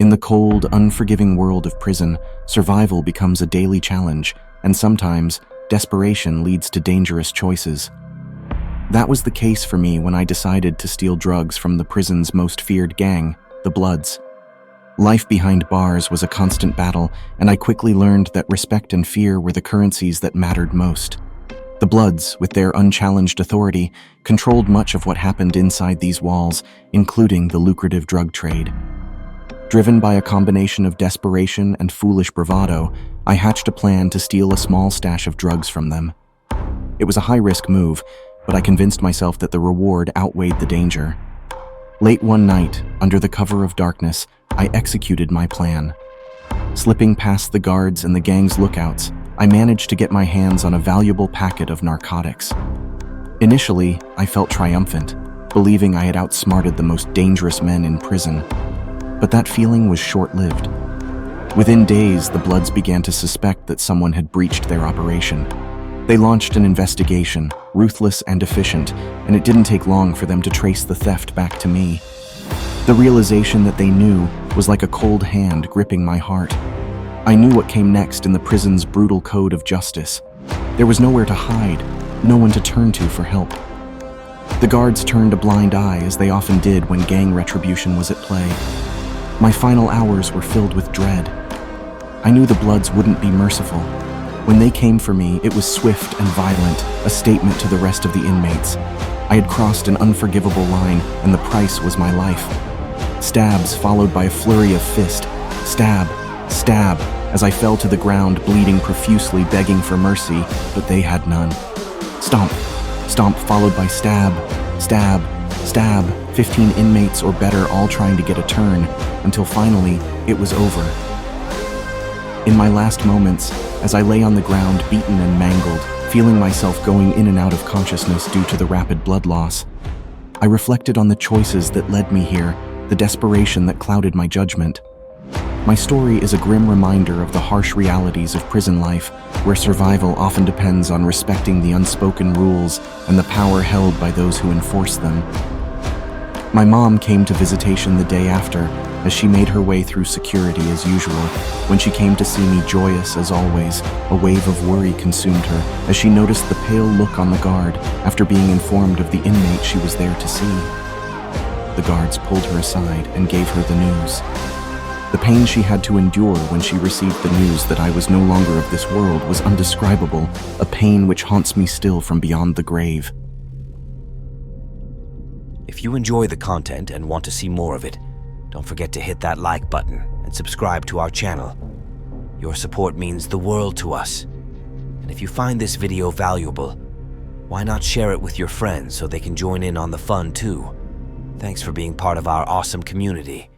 In the cold, unforgiving world of prison, survival becomes a daily challenge, and sometimes, desperation leads to dangerous choices. That was the case for me when I decided to steal drugs from the prison's most feared gang, the Bloods. Life behind bars was a constant battle, and I quickly learned that respect and fear were the currencies that mattered most. The Bloods, with their unchallenged authority, controlled much of what happened inside these walls, including the lucrative drug trade. Driven by a combination of desperation and foolish bravado, I hatched a plan to steal a small stash of drugs from them. It was a high-risk move, but I convinced myself that the reward outweighed the danger. Late one night, under the cover of darkness, I executed my plan. Slipping past the guards and the gang's lookouts, I managed to get my hands on a valuable packet of narcotics. Initially, I felt triumphant, believing I had outsmarted the most dangerous men in prison. But that feeling was short-lived. Within days, the Bloods began to suspect that someone had breached their operation. They launched an investigation, ruthless and efficient, and it didn't take long for them to trace the theft back to me. The realization that they knew was like a cold hand gripping my heart. I knew what came next in the prison's brutal code of justice. There was nowhere to hide, no one to turn to for help. The guards turned a blind eye, as they often did when gang retribution was at play. My final hours were filled with dread. I knew the Bloods wouldn't be merciful. When they came for me, it was swift and violent, a statement to the rest of the inmates. I had crossed an unforgivable line, and the price was my life. Stabs followed by a flurry of fist. Stab, stab, as I fell to the ground, bleeding profusely, begging for mercy, but they had none. Stomp, stomp followed by stab, stab, stab, 15 inmates or better all trying to get a turn, until finally, it was over. In my last moments, as I lay on the ground beaten and mangled, feeling myself going in and out of consciousness due to the rapid blood loss, I reflected on the choices that led me here, the desperation that clouded my judgment. My story is a grim reminder of the harsh realities of prison life, where survival often depends on respecting the unspoken rules and the power held by those who enforce them. My mom came to visitation the day after, as she made her way through security as usual. When she came to see me joyous as always, a wave of worry consumed her as she noticed the pale look on the guard after being informed of the inmate she was there to see. The guards pulled her aside and gave her the news. The pain she had to endure when she received the news that I was no longer of this world was undescribable, a pain which haunts me still from beyond the grave. If you enjoy the content and want to see more of it, don't forget to hit that like button and subscribe to our channel. Your support means the world to us. And if you find this video valuable, why not share it with your friends so they can join in on the fun too? Thanks for being part of our awesome community.